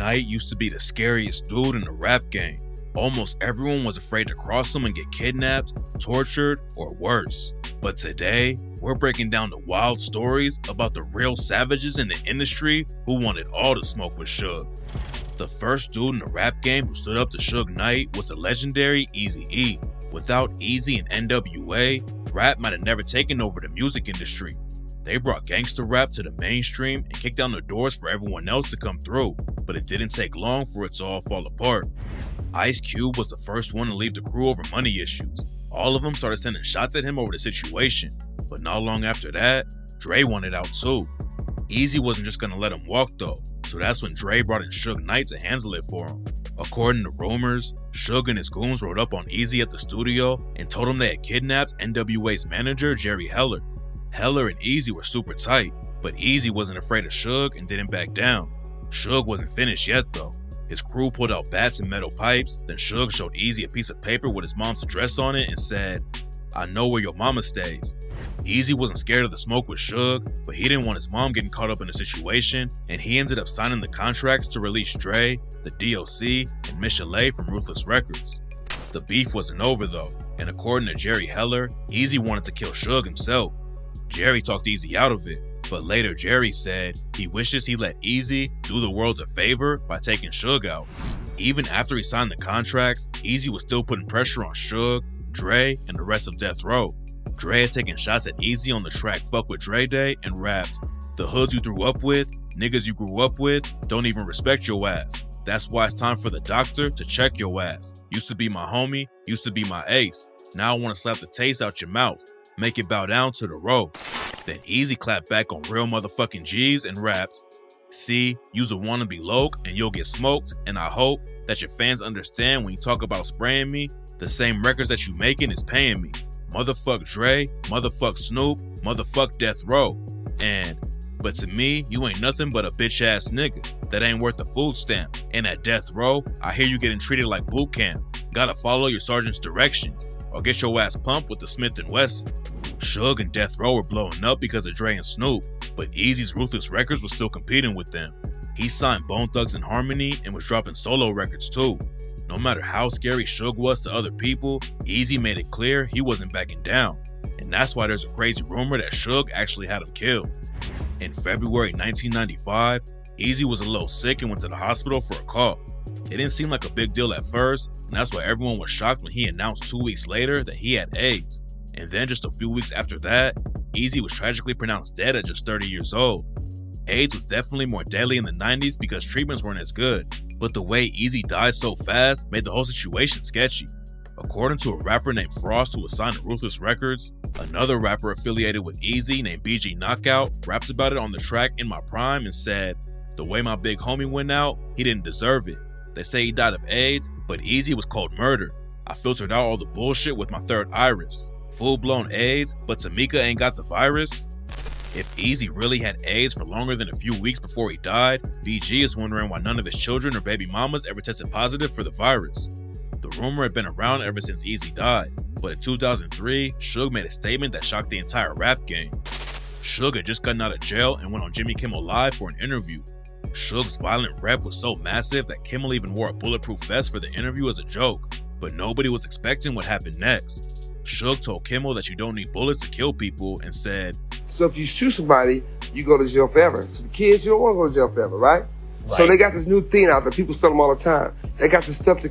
Knight used to be the scariest dude in the rap game. Almost everyone was afraid to cross him and get kidnapped, tortured, or worse. But today, we're breaking down the wild stories about the real savages in the industry who wanted all the smoke with Suge. The first dude in the rap game who stood up to Suge Knight was the legendary Eazy-E. Without Eazy and NWA, rap might have never taken over the music industry. They brought gangsta rap to the mainstream and kicked down the doors for everyone else to come through, but it didn't take long for it to all fall apart. Ice Cube was the first one to leave the crew over money issues. All of them started sending shots at him over the situation, but not long after that, Dre wanted out too. Eazy wasn't just gonna let him walk though, so that's when Dre brought in Suge Knight to handle it for him. According to rumors, Suge and his goons rode up on Eazy at the studio and told him they had kidnapped NWA's manager, Jerry Heller. Heller and Eazy were super tight, but Eazy wasn't afraid of Suge and didn't back down. Suge wasn't finished yet though. His crew pulled out bats and metal pipes, then Suge showed Eazy a piece of paper with his mom's address on it and said, "I know where your mama stays." Eazy wasn't scared of the smoke with Suge, but he didn't want his mom getting caught up in the situation, and he ended up signing the contracts to release Dre, the DOC, and Michelet from Ruthless Records. The beef wasn't over though, and according to Jerry Heller, Eazy wanted to kill Suge himself. Jerry talked Eazy out of it, but later Jerry said he wishes he let Eazy do the world a favor by taking Suge out. Even after he signed the contracts, Eazy was still putting pressure on Suge, Dre, and the rest of Death Row. Dre had taken shots at Eazy on the track Fuck With Dre Day and rapped, "The hoods you grew up with, niggas you grew up with, don't even respect your ass. That's why it's time for the doctor to check your ass. Used to be my homie, used to be my ace. Now I wanna slap the taste out your mouth. Make it bow down to the road." Then Eazy clapped back on Real Motherfucking G's and rapped, "See, you's a wannabe loke and you'll get smoked, and I hope that your fans understand when you talk about spraying me, the same records that you making is paying me. Motherfuck Dre, motherfuck Snoop, motherfuck Death Row. But to me, you ain't nothing but a bitch ass nigga that ain't worth a food stamp. And at Death Row, I hear you getting treated like boot camp. Gotta follow your sergeant's directions or get your ass pumped with the Smith & Wesson." Suge and Death Row were blowing up because of Dre and Snoop, but Eazy's Ruthless Records was still competing with them. He signed Bone Thugs and Harmony and was dropping solo records too. No matter how scary Suge was to other people, Eazy made it clear he wasn't backing down. And that's why there's a crazy rumor that Suge actually had him killed. In February 1995, Eazy was a little sick and went to the hospital for a cough. It didn't seem like a big deal at first, and that's why everyone was shocked when he announced 2 weeks later that he had AIDS. And then just a few weeks after that, Eazy was tragically pronounced dead at just 30 years old. AIDS was definitely more deadly in the 90s because treatments weren't as good, but the way Eazy died so fast made the whole situation sketchy. According to a rapper named Frost who was signed to Ruthless Records, another rapper affiliated with Eazy named BG Knockout raps about it on the track In My Prime and said, "The way my big homie went out, he didn't deserve it. They say he died of AIDS, but Eazy was cold murder. I filtered out all the bullshit with my third iris. Full-blown AIDS, but Tamika ain't got the virus." If Eazy really had AIDS for longer than a few weeks before he died, BG is wondering why none of his children or baby mamas ever tested positive for the virus. The rumor had been around ever since Eazy died, but in 2003, Suge made a statement that shocked the entire rap game. Suge had just gotten out of jail and went on Jimmy Kimmel Live for an interview. Suge's violent rep was so massive that Kimmel even wore a bulletproof vest for the interview as a joke, but nobody was expecting what happened next. Suge told Kimmel that you don't need bullets to kill people and said, "So if you shoot somebody, you go to jail forever. So the kids, you don't want to go to jail forever, right? So they got this new thing out there. People sell them all the time. They got this stuff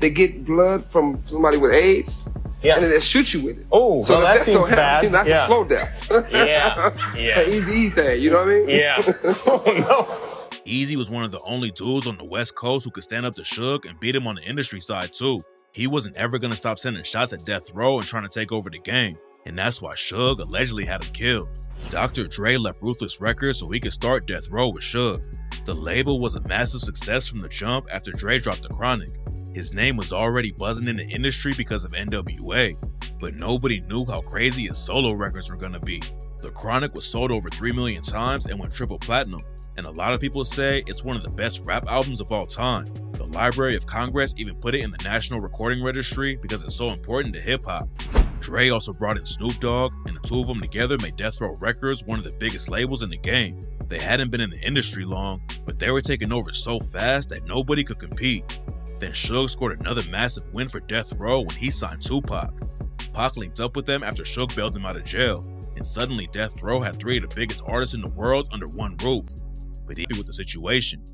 they get blood from somebody with AIDS, and then they shoot you with it. Oh, so well, that seems bad. That's a slow death. An easy thing, you know what I mean? Yeah. Oh, no. Eazy was one of the only dudes on the West Coast who could stand up to Suge and beat him on the industry side too. He wasn't ever gonna stop sending shots at Death Row and trying to take over the game, and that's why Suge allegedly had him killed. Dr. Dre left Ruthless Records so he could start Death Row with Suge. The label was a massive success from the jump after Dre dropped The Chronic. His name was already buzzing in the industry because of NWA, but nobody knew how crazy his solo records were gonna be. The Chronic was sold over 3 million times and went triple platinum, and a lot of people say it's one of the best rap albums of all time. The Library of Congress even put it in the National Recording Registry because it's so important to hip-hop. Dre also brought in Snoop Dogg, and the two of them together made Death Row Records one of the biggest labels in the game. They hadn't been in the industry long, but they were taking over so fast that nobody could compete. Then Suge scored another massive win for Death Row when he signed Tupac. Pac linked up with them after Suge bailed him out of jail, and suddenly Death Row had three of the biggest artists in the world under one roof. But he was with the situation.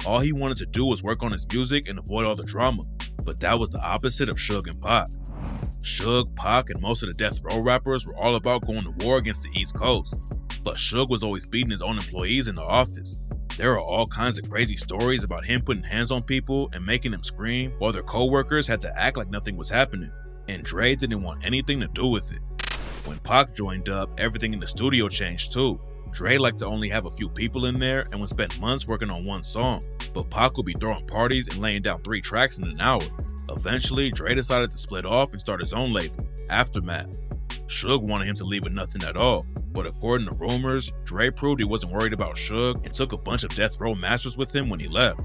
All he wanted to do was work on his music and avoid all the drama, but that was the opposite of Suge and Pac. Suge, Pac, and most of the Death Row rappers were all about going to war against the East Coast, but Suge was always beating his own employees in the office. There are all kinds of crazy stories about him putting hands on people and making them scream while their co-workers had to act like nothing was happening, and Dre didn't want anything to do with it. When Pac joined up, everything in the studio changed too. Dre liked to only have a few people in there and would spend months working on one song, but Pac would be throwing parties and laying down 3 tracks in an hour. Eventually, Dre decided to split off and start his own label, Aftermath. Suge wanted him to leave with nothing at all, but according to rumors, Dre proved he wasn't worried about Suge and took a bunch of Death Row masters with him when he left.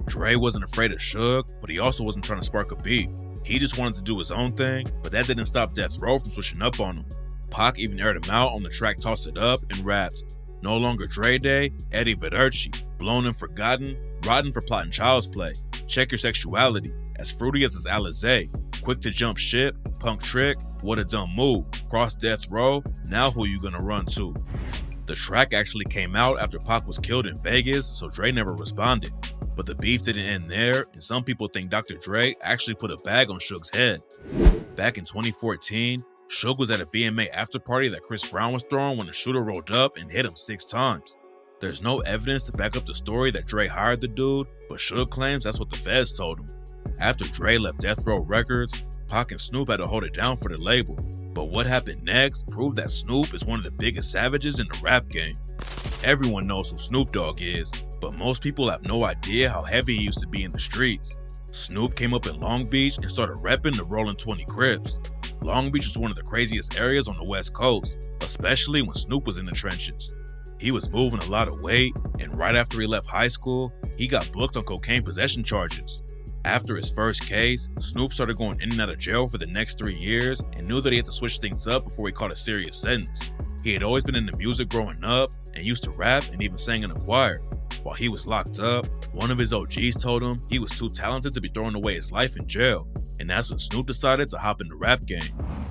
Dre wasn't afraid of Suge, but he also wasn't trying to spark a beef. He just wanted to do his own thing, but that didn't stop Death Row from switching up on him. Pac even aired him out on the track Toss It Up and rapped, "No longer Dre Day, Eddie Vedderci, blown and forgotten, rotten for plotting child's play, check your sexuality, as fruity as his Alizé, quick to jump ship, punk trick, what a dumb move, cross Death Row, now who you gonna run to?" The track actually came out after Pac was killed in Vegas, so Dre never responded. But the beef didn't end there, and some people think Dr. Dre actually put a bag on Suge's head. Back in 2014, Suge was at a VMA after party that Chris Brown was throwing when the shooter rolled up and hit him 6 times. There's no evidence to back up the story that Dre hired the dude, but Suge claims that's what the feds told him. After Dre left Death Row Records, Pac and Snoop had to hold it down for the label, but what happened next proved that Snoop is one of the biggest savages in the rap game. Everyone knows who Snoop Dogg is, but most people have no idea how heavy he used to be in the streets. Snoop came up in Long Beach and started repping the Rollin' 20 Crips. Long Beach was one of the craziest areas on the West Coast, especially when Snoop was in the trenches. He was moving a lot of weight, and right after he left high school, he got booked on cocaine possession charges. After his first case, Snoop started going in and out of jail for the next 3 years and knew that he had to switch things up before he caught a serious sentence. He had always been into music growing up and used to rap and even sang in a choir. While he was locked up, one of his OGs told him he was too talented to be throwing away his life in jail, and that's when Snoop decided to hop in the rap game.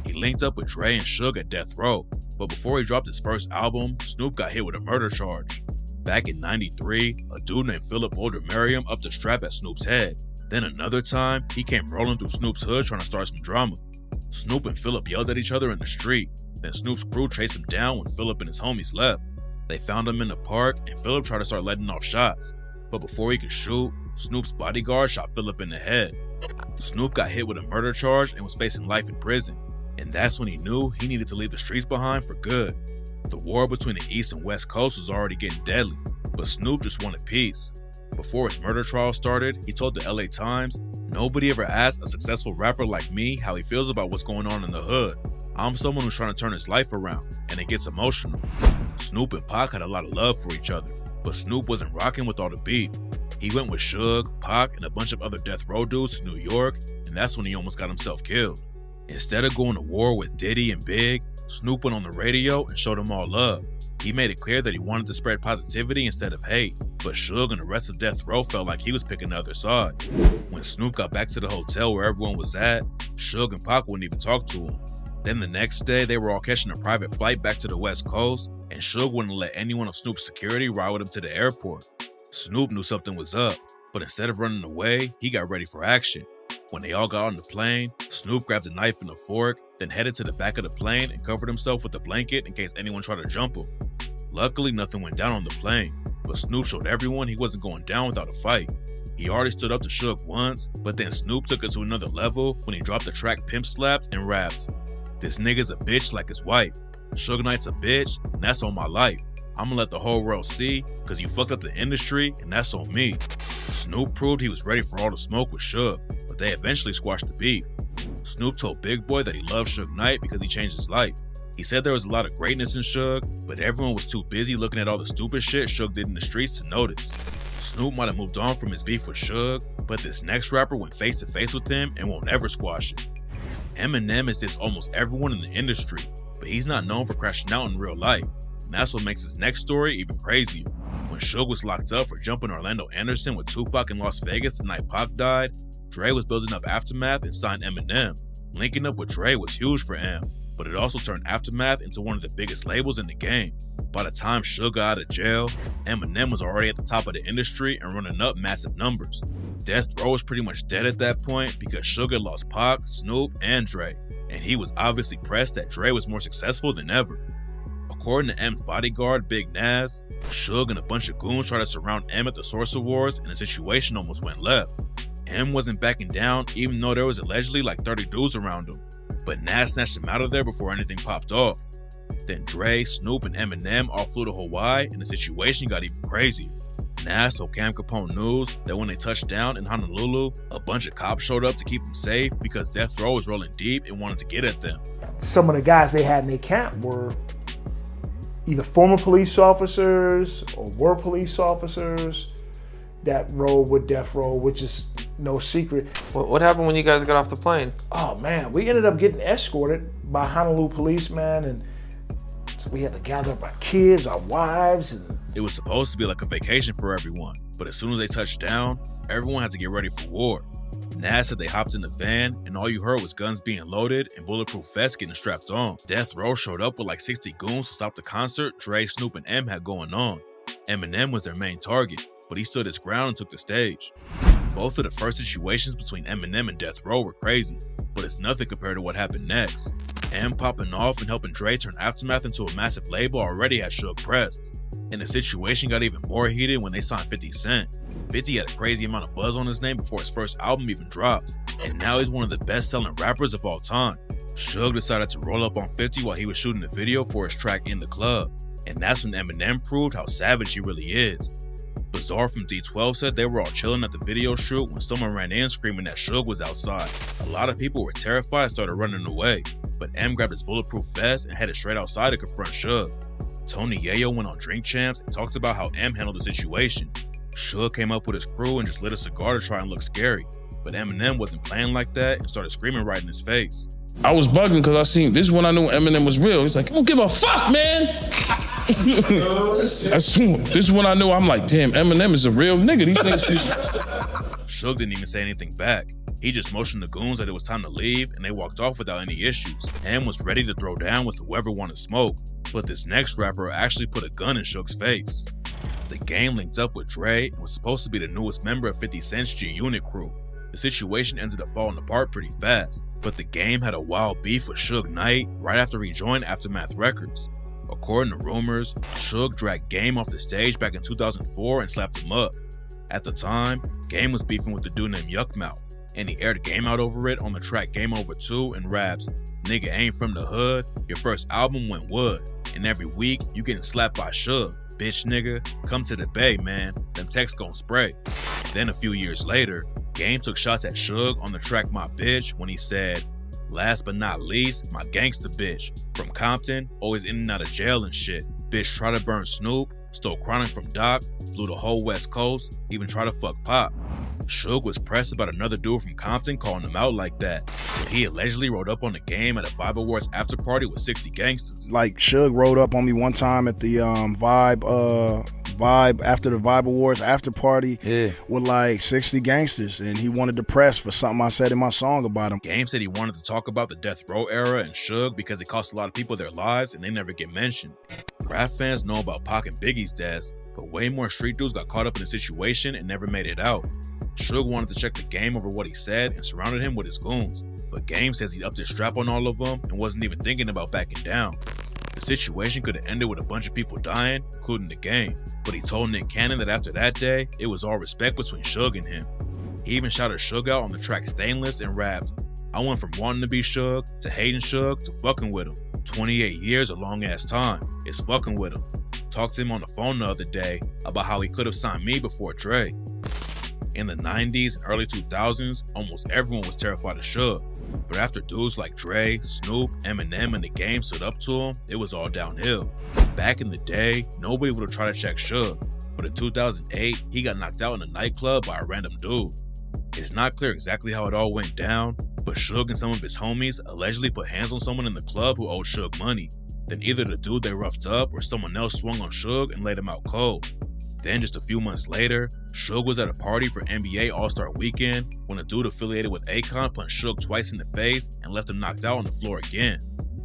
He linked up with Dre and Suge at Death Row, but before he dropped his first album, Snoop got hit with a murder charge. Back in '93, a dude named Philip Merriam upped a strap at Snoop's head. Then another time, he came rolling through Snoop's hood trying to start some drama. Snoop and Philip yelled at each other in the street. Then Snoop's crew chased him down when Philip and his homies left. They found him in the park, and Philip tried to start letting off shots. But before he could shoot, Snoop's bodyguard shot Philip in the head. Snoop got hit with a murder charge and was facing life in prison. And that's when he knew he needed to leave the streets behind for good. The war between the East and West Coast was already getting deadly, but Snoop just wanted peace. Before his murder trial started, he told the LA Times, "Nobody ever asked a successful rapper like me how he feels about what's going on in the hood. I'm someone who's trying to turn his life around, and it gets emotional." Snoop and Pac had a lot of love for each other, but Snoop wasn't rocking with all the beef. He went with Suge, Pac, and a bunch of other Death Row dudes to New York, and that's when he almost got himself killed. Instead of going to war with Diddy and Big, Snoop went on the radio and showed them all love. He made it clear that he wanted to spread positivity instead of hate, but Suge and the rest of Death Row felt like he was picking the other side. When Snoop got back to the hotel where everyone was at, Suge and Pac wouldn't even talk to him. Then the next day, they were all catching a private flight back to the West Coast, and Suge wouldn't let anyone of Snoop's security ride with him to the airport. Snoop knew something was up, but instead of running away, he got ready for action. When they all got on the plane, Snoop grabbed a knife and a fork, then headed to the back of the plane and covered himself with a blanket in case anyone tried to jump him. Luckily, nothing went down on the plane, but Snoop showed everyone he wasn't going down without a fight. He already stood up to Suge once, but then Snoop took it to another level when he dropped the track Pimp Slapped and rapped, "This nigga's a bitch like his wife. Suge Knight's a bitch, and that's on my life. I'ma let the whole world see, cause you fucked up the industry, and that's on me." Snoop proved he was ready for all the smoke with Suge, but they eventually squashed the beef. Snoop told Big Boy that he loved Suge Knight because he changed his life. He said there was a lot of greatness in Suge, but everyone was too busy looking at all the stupid shit Suge did in the streets to notice. Snoop might have moved on from his beef with Suge, but this next rapper went face to face with him and won't ever squash it. Eminem is dissed almost everyone in the industry, but he's not known for crashing out in real life. And that's what makes his next story even crazier. When Suge was locked up for jumping Orlando Anderson with Tupac in Las Vegas the night Pac died, Dre was building up Aftermath and signed Eminem. Linking up with Dre was huge for M, but it also turned Aftermath into one of the biggest labels in the game. By the time Suge got out of jail, Eminem was already at the top of the industry and running up massive numbers. Death Row was pretty much dead at that point because Suge had lost Pac, Snoop, and Dre, and he was obviously pressed that Dre was more successful than ever. According to M's bodyguard, Big Nas, Suge and a bunch of goons tried to surround M at the Source Awards and the situation almost went left. M wasn't backing down even though there was allegedly like 30 dudes around him, but Nas snatched him out of there before anything popped off. Then Dre, Snoop, and Eminem all flew to Hawaii and the situation got even crazier. Nas told Cam Capone News that when they touched down in Honolulu, a bunch of cops showed up to keep them safe because Death Row was rolling deep and wanted to get at them. Some of the guys they had in their camp were either former police officers or were police officers that rolled with Death Row, which is no secret. What happened when you guys got off the plane? Oh man, we ended up getting escorted by Honolulu policemen, and so we had to gather up our kids, our wives, and it was supposed to be like a vacation for everyone, but as soon as they touched down, everyone had to get ready for war. Nas said they hopped in the van and all you heard was guns being loaded and bulletproof vests getting strapped on. Death Row showed up with like 60 goons to stop the concert Dre, Snoop, and M had going on. Eminem was their main target, but he stood his ground and took the stage. Both of the first situations between Eminem and Death Row were crazy, but it's nothing compared to what happened next. M popping off and helping Dre turn Aftermath into a massive label already had Suge pressed. And the situation got even more heated when they signed 50 Cent. 50 had a crazy amount of buzz on his name before his first album even dropped, and now he's one of the best-selling rappers of all time. Suge decided to roll up on 50 while he was shooting the video for his track In the Club, and that's when Eminem proved how savage he really is. Bizarre from D12 said they were all chilling at the video shoot when someone ran in screaming that Suge was outside. A lot of people were terrified and started running away, but M grabbed his bulletproof vest and headed straight outside to confront Suge. Tony Yayo went on Drink Champs and talked about how M handled the situation. Suge came up with his crew and just lit a cigar to try and look scary, but Eminem wasn't playing like that and started screaming right in his face. I was bugging because I seen this is when I knew Eminem was real. He's like, I don't give a fuck, man. This is when I knew. I'm like, damn, Eminem is a real nigga. These niggas. Suge didn't even say anything back. He just motioned the goons that it was time to leave and they walked off without any issues. M was ready to throw down with whoever wanted smoke, but this next rapper actually put a gun in Suge's face. The Game linked up with Dre and was supposed to be the newest member of 50 Cent's G-Unit crew. The situation ended up falling apart pretty fast, but the Game had a wild beef with Suge Knight right after he joined Aftermath Records. According to rumors, Suge dragged Game off the stage back in 2004 and slapped him up. At the time, Game was beefing with a dude named Yuckmouth, and he aired Game out over it on the track Game Over 2 and raps, "Nigga ain't from the hood, your first album went wood, and every week you getting slapped by Suge. Bitch nigga, come to the Bay, man, them texts gon' spray." Then a few years later, Game took shots at Suge on the track My Bitch when he said, "Last but not least, my gangsta bitch. From Compton, always in and out of jail and shit. Bitch try to burn Snoop, stole Chronic from Doc, blew the whole West Coast, even try to fuck Pop." Suge was pressed about another dude from Compton calling him out like that, so he allegedly rode up on the Game at a Vibe Awards after party with 60 gangsters. Like Suge rode up on me one time at the Vibe after the Vibe Awards after party with like 60 gangsters, and he wanted to press for something I said in my song about him. Game said he wanted to talk about the Death Row era and Suge because it cost a lot of people their lives and they never get mentioned. Rap fans know about Pac and Biggie's deaths, but way more street dudes got caught up in the situation and never made it out. Suge wanted to check the Game over what he said and surrounded him with his goons, but Game says he upped his strap on all of them and wasn't even thinking about backing down. The situation could have ended with a bunch of people dying, including the Game, but he told Nick Cannon that after that day, it was all respect between Suge and him. He even shouted Suge out on the track Stainless and rapped, "I went from wanting to be Suge to hating Suge to fucking with him. 28 years a long ass time. It's fucking with him. Talked to him on the phone the other day about how he could have signed me before Dre." In the 90s and early 2000s, almost everyone was terrified of Suge, but after dudes like Dre, Snoop, Eminem, and the Game stood up to him, it was all downhill. Back in the day, nobody would have tried to check Suge, but in 2008, he got knocked out in a nightclub by a random dude. It's not clear exactly how it all went down, but Suge and some of his homies allegedly put hands on someone in the club who owed Suge money. Then either the dude they roughed up or someone else swung on Suge and laid him out cold. Then just a few months later, Suge was at a party for NBA All-Star Weekend when a dude affiliated with Akon punched Suge twice in the face and left him knocked out on the floor again.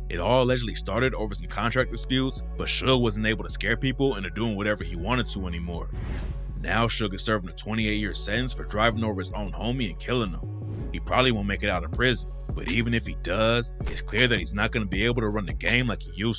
It all allegedly started over some contract disputes, but Suge wasn't able to scare people into doing whatever he wanted to anymore. Now Suge is serving a 28-year sentence for driving over his own homie and killing him. He probably won't make it out of prison, but even if he does, it's clear that he's not going to be able to run the game like he used to.